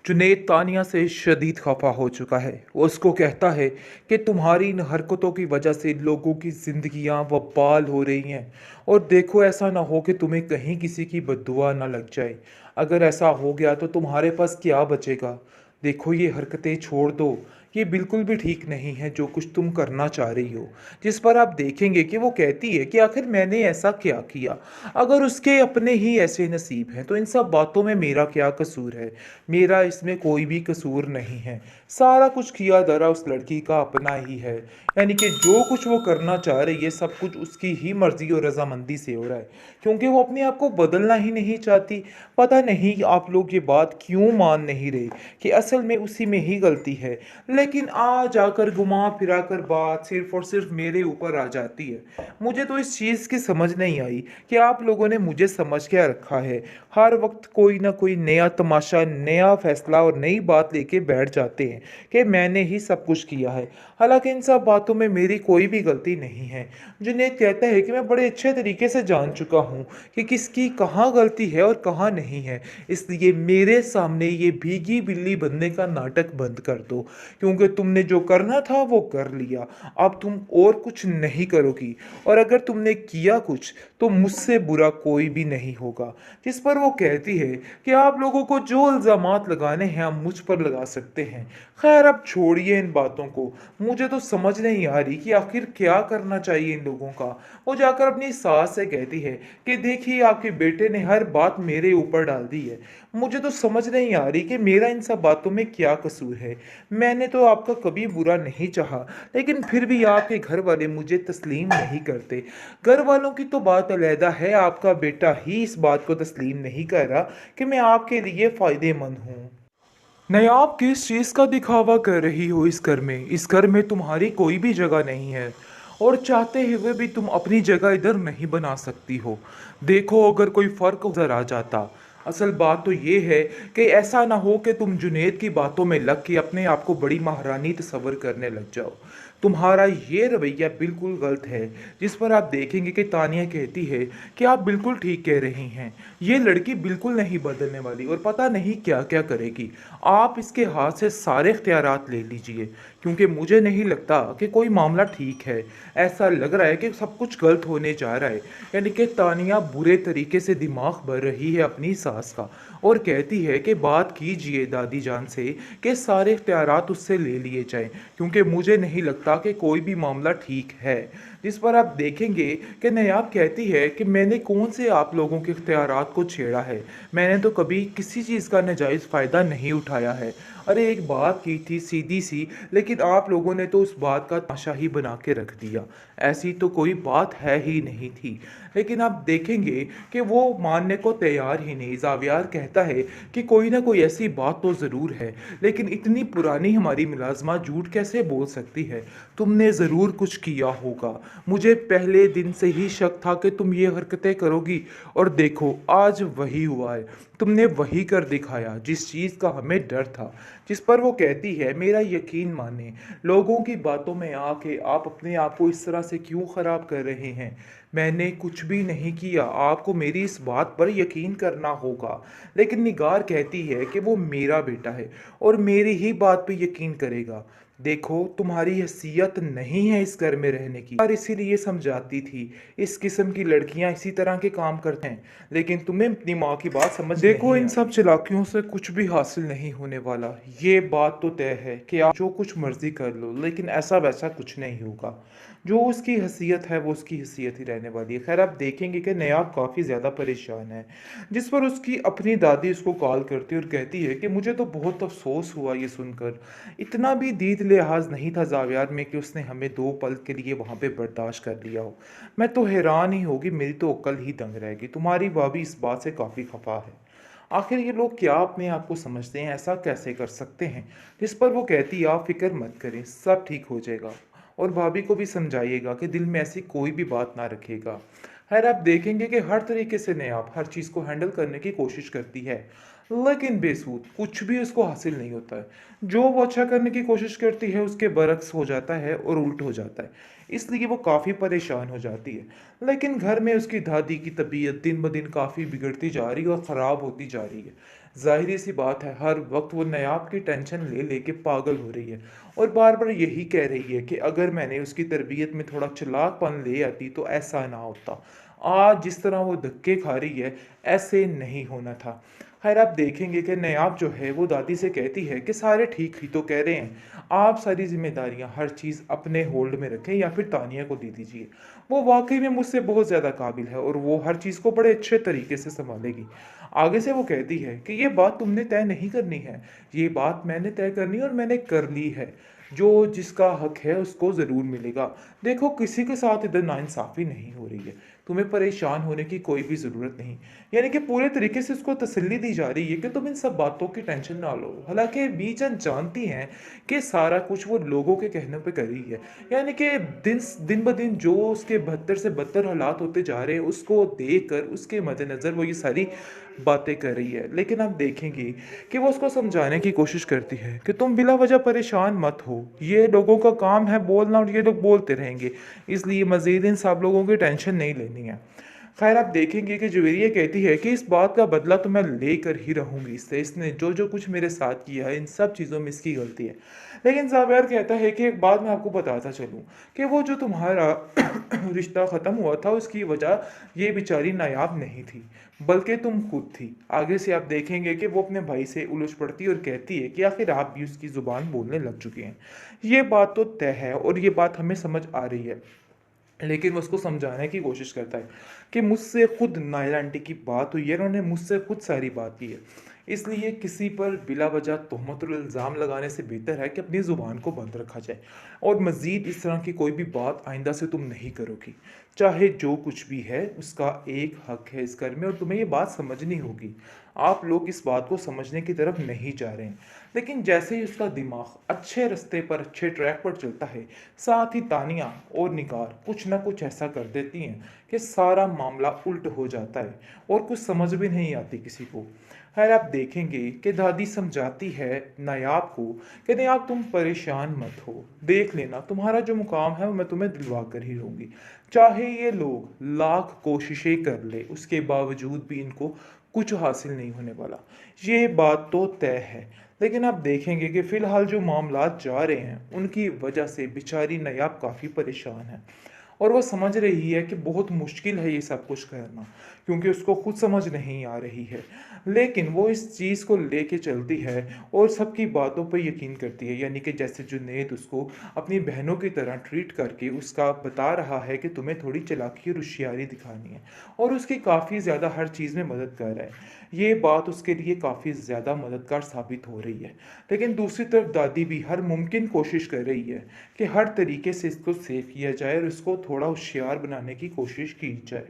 जुनैद तानिया से शदीद खफा हो चुका है। वो उसको कहता है कि तुम्हारी इन हरकतों की वजह से लोगों की ज़िंदगियां वबाल हो रही हैं। और देखो, ऐसा ना हो कि तुम्हें कहीं किसी की बद्दुआ ना लग जाए। अगर ऐसा हो गया तो तुम्हारे पास क्या बचेगा। देखो, ये हरकतें छोड़ दो। ये बिल्कुल भी ठीक नहीं है जो कुछ तुम करना चाह रही हो। जिस पर आप देखेंगे कि वो कहती है कि आखिर मैंने ऐसा क्या किया। अगर उसके अपने ही ऐसे नसीब हैं तो इन सब बातों में मेरा क्या कसूर है। मेरा इसमें कोई भी कसूर नहीं है। सारा कुछ किया धरा उस लड़की का अपना ही है। यानी कि जो कुछ वो करना चाह रही है सब कुछ उसकी ही मर्जी और रजामंदी से हो रहा है, क्योंकि वो अपने आप को बदलना ही नहीं चाहती। पता नहीं आप लोग ये बात क्यों मान नहीं रहे कि असल में उसी में ही गलती है। लेकिन आ जाकर घुमा फिरा कर बात सिर्फ और सिर्फ मेरे ऊपर आ जाती है। मुझे तो इस चीज़ की समझ नहीं आई कि आप लोगों ने मुझे समझ क्या रखा है। हर वक्त कोई ना कोई नया तमाशा, नया फैसला और नई बात लेके बैठ जाते हैं कि मैंने ही सब कुछ किया है। हालांकि इन सब बातों में मेरी कोई भी गलती नहीं है। जुनैद कहता है कि मैं बड़े अच्छे तरीके से जान चुका हूँ कि किसकी कहाँ गलती है और कहाँ नहीं है। इसलिए मेरे सामने ये भीगी बिल्ली बनने का नाटक बंद कर दो, क्योंकि तुमने जो करना था वो कर लिया। अब तुम और कुछ नहीं करोगी, और अगर तुमने किया कुछ तो मुझसे बुरा कोई भी नहीं होगा। जिस पर वो कहती है कि आप लोगों को जो इल्ज़ामात लगाने हैं आप मुझ पर लगा सकते हैं। खैर, अब छोड़िए इन बातों को। मुझे तो समझ नहीं आ रही कि आखिर क्या करना चाहिए इन लोगों का। वो जाकर अपनी सास से कहती है कि देखिए, आपके बेटे ने हर बात मेरे ऊपर डाल दी है। मुझे तो समझ नहीं आ रही कि मेरा इन सब बातों में क्या कसूर है। मैंने तो आपका कभी बुरा नहीं चाहा, लेकिन फिर भी आपके घर वाले मुझे तस्लीम नहीं करते। घर वालों की तो बात अलहदा है, आपका बेटा ही इस बात को तस्लीम नहीं कर रहा कि मैं आपके लिए फ़ायदेमंद हूँ। नहीं, आप किस चीज़ का दिखावा कर रही हो इस घर में। इस घर में तुम्हारी कोई भी जगह नहीं है, और चाहते हुए भी तुम अपनी जगह इधर नहीं बना सकती हो। देखो, अगर कोई फ़र्क उधर आ जाता। असल बात तो ये है कि ऐसा ना हो कि तुम जुनैद की बातों में लग के अपने आप को बड़ी महारानी तस्वर करने लग जाओ। तुम्हारा ये रवैया बिल्कुल गलत है। जिस पर आप देखेंगे कि तानिया कहती है कि आप बिल्कुल ठीक कह रही हैं। ये लड़की बिल्कुल नहीं बदलने वाली और पता नहीं क्या क्या करेगी। आप इसके हाथ से सारे इख्तियारात ले लीजिए, क्योंकि मुझे नहीं लगता कि कोई मामला ठीक है। ऐसा लग रहा है कि सब कुछ गलत होने जा रहा है। यानी कि तानिया बुरे तरीके से दिमाग भर रही है अपनी सास का, और कहती है कि बात कीजिए दादी जान से कि सारे इख्तियारात उससे ले लिए जाएं, क्योंकि मुझे नहीं लगता कि कोई भी मामला ठीक है। जिस पर आप देखेंगे कि नयाब कहती है कि मैंने कौन से आप लोगों के इख्तियारात को छेड़ा है। मैंने तो कभी किसी चीज़ का नाजायज़ फ़ायदा नहीं उठाया है। अरे, एक बात की थी सीधी सी, लेकिन आप लोगों ने तो उस बात का तमाशा ही बना के रख दिया। ऐसी तो कोई बात है ही नहीं थी। लेकिन आप देखेंगे कि वो मानने को तैयार ही नहीं। जावियार कहता है कि कोई ना कोई ऐसी बात तो ज़रूर है, लेकिन इतनी पुरानी हमारी मुलाजमा झूठ कैसे बोल सकती है। तुमने ज़रूर कुछ किया होगा। मुझे पहले दिन से ही शक था कि तुम ये हरकतें करोगी, और देखो आज वही हुआ है। तुमने वही कर दिखाया जिस चीज़ का हमें डर था। जिस पर वो कहती है, मेरा यकीन माने, लोगों की बातों में आके आप अपने आप को इस तरह से क्यों ख़राब कर रहे हैं। मैंने कुछ भी नहीं किया, आपको मेरी इस बात पर यकीन करना होगा। लेकिन निगार कहती है कि वो मेरा बेटा है और मेरी ही बात पे यकीन करेगा। देखो, तुम्हारी हैसियत नहीं है इस घर में रहने की, और इसीलिए समझाती थी। इस किस्म की लड़कियां इसी तरह के काम करते हैं, लेकिन तुम्हें अपनी माँ की बात समझ देखो, नहीं इन सब चालाकियों से कुछ भी हासिल नहीं होने वाला। ये बात तो तय है कि आप जो कुछ मर्जी कर लो, लेकिन ऐसा वैसा कुछ नहीं होगा। जो उसकी हैसियत है वो उसकी हैसियत ही रहने वाली है। खैर, आप देखेंगे कि नयाब काफ़ी ज़्यादा परेशान है। जिस पर उसकी अपनी दादी उसको कॉल करती है और कहती है कि मुझे तो बहुत अफसोस हुआ ये सुनकर। इतना भी दीद लिहाज नहीं था जावियार में कि उसने हमें 2 पल के लिए वहाँ पे बर्दाश्त कर लिया हो। मैं तो हैरान ही होगी, मेरी तो अक्ल ही दंग रहेगी। तुम्हारी भाभी इस बात से काफ़ी खफा है। आखिर ये लोग क्या अपने आप को समझते हैं, ऐसा कैसे कर सकते हैं। जिस पर वो कहती है, आप फिक्र मत करें, सब ठीक हो जाएगा। और भाभी को भी समझाइएगा कि दिल में ऐसी कोई भी बात ना रखेगा। खैर, आप देखेंगे कि हर तरीके से नयाब हर चीज़ को हैंडल करने की कोशिश करती है, लेकिन बेसूद कुछ भी उसको हासिल नहीं होता है। जो वो अच्छा करने की कोशिश करती है उसके बरक्स हो जाता है और उल्ट हो जाता है। इसलिए वो काफ़ी परेशान हो जाती है। लेकिन घर में उसकी दादी की तबीयत दिन ब दिन काफ़ी बिगड़ती जा रही है और ख़राब होती जा रही है। ज़ाहिर सी बात है, हर वक्त वो नायाब की टेंशन ले लेके पागल हो रही है और बार बार यही कह रही है कि अगर मैंने उसकी तरबियत में थोड़ा चालाकपन ले आती तो ऐसा ना होता। आज जिस तरह वो धक्के खा रही है, ऐसे नहीं होना था। खैर, आप देखेंगे कि नायाब जो है वो दादी से कहती है कि सारे ठीक ही तो कह रहे हैं, आप सारी जिम्मेदारियां हर चीज़ अपने होल्ड में रखें या फिर तानिया को दे दीजिए। वो वाकई में मुझसे बहुत ज़्यादा काबिल है और वो हर चीज़ को बड़े अच्छे तरीके से संभालेगी। आगे से वो कहती है कि ये बात तुमने तय नहीं करनी है, ये बात मैंने तय करनी है और मैंने कर ली है। जो जिसका हक है उसको ज़रूर मिलेगा। देखो, किसी के साथ इधर नाइंसाफ़ी नहीं हो रही है, तुम्हें परेशान होने की कोई भी ज़रूरत नहीं। यानी कि पूरे तरीके से उसको तसल्ली दी जा रही है कि तुम इन सब बातों की टेंशन ना लो। हालांकि बीचन जानती हैं कि सारा कुछ वो लोगों के कहने पे कर रही है। यानी कि दिन दिन ब दिन जो उसके बदतर से बदतर हालात होते जा रहे हैं, उसको देख कर उसके मद्देनज़र वो ये सारी बातें कर रही है। लेकिन आप देखेंगे कि वो उसको समझाने की कोशिश करती है कि तुम बिला वजह परेशान मत हो, ये लोगों का काम है बोलना और ये लोग बोलते रहेंगे, इसलिए मज़ीद इन सब लोगों की टेंशन नहीं लेनी है। खैर, आप देखेंगे कि जुवेरिया कहती है कि इस बात का बदला तो मैं लेकर ही रहूंगी इससे, इसने जो जो कुछ मेरे साथ किया है इन सब चीज़ों में इसकी गलती है। लेकिन जावेर कहता है कि एक बात मैं आपको बताता चलूं कि वो जो तुम्हारा रिश्ता ख़त्म हुआ था उसकी वजह ये बेचारी नायाब नहीं थी, बल्कि तुम खुद थी। आगे से आप देखेंगे कि वो अपने भाई से उलझ पड़ती है और कहती है कि आखिर आप भी उसकी ज़ुबान बोलने लग चुके हैं। ये बात तो तय है और ये बात हमें समझ आ रही है। लेकिन वो उसको समझाने की कोशिश करता है कि मुझसे खुद नायरा आंटी की बात हुई है, उन्होंने मुझसे खुद सारी बात की है, इसलिए किसी पर बिला वजह तोहमत और इल्ज़ाम लगाने से बेहतर है कि अपनी ज़ुबान को बंद रखा जाए और मज़ीद इस तरह की कोई भी बात आइंदा से तुम नहीं करोगी। चाहे जो कुछ भी है उसका एक हक है इस घर में और तुम्हें ये बात समझनी होगी। आप लोग इस बात को समझने की तरफ नहीं जा रहे हैं। लेकिन जैसे ही उसका दिमाग अच्छे रास्ते पर, अच्छे ट्रैक पर चलता है, साथ ही तानिया और निगार कुछ ना कुछ ऐसा कर देती हैं कि सारा मामला उल्ट हो जाता है और कुछ समझ भी नहीं आती किसी को। खैर, आप देखेंगे कि दादी समझाती है नायाब को कि नायाब तुम परेशान मत हो, देख लेना तुम्हारा जो मुकाम है वो मैं तुम्हें दिलवा कर ही रहूँगी। चाहे ये लोग लाख कोशिशें कर ले उसके बावजूद भी इनको कुछ हासिल नहीं होने वाला, ये बात तो तय है। लेकिन आप देखेंगे कि फ़िलहाल जो मामलात जा रहे हैं उनकी वजह से बेचारी नायाब काफ़ी परेशान है और वो समझ रही है कि बहुत मुश्किल है ये सब कुछ करना, क्योंकि उसको खुद समझ नहीं आ रही है। लेकिन वो इस चीज़ को लेके चलती है और सबकी बातों पर यकीन करती है। यानी कि जैसे जुनैद उसको अपनी बहनों की तरह ट्रीट करके उसका बता रहा है कि तुम्हें थोड़ी चालाकी और होशियारी दिखानी है और उसकी काफ़ी ज़्यादा हर चीज़ में मदद कर रहा है। ये बात उसके लिए काफ़ी ज़्यादा मददगार साबित हो रही है। लेकिन दूसरी तरफ दादी भी हर मुमकिन कोशिश कर रही है कि हर तरीके से इसको सेव किया जाए और इसको थोड़ा होशियार बनाने की कोशिश की जाए।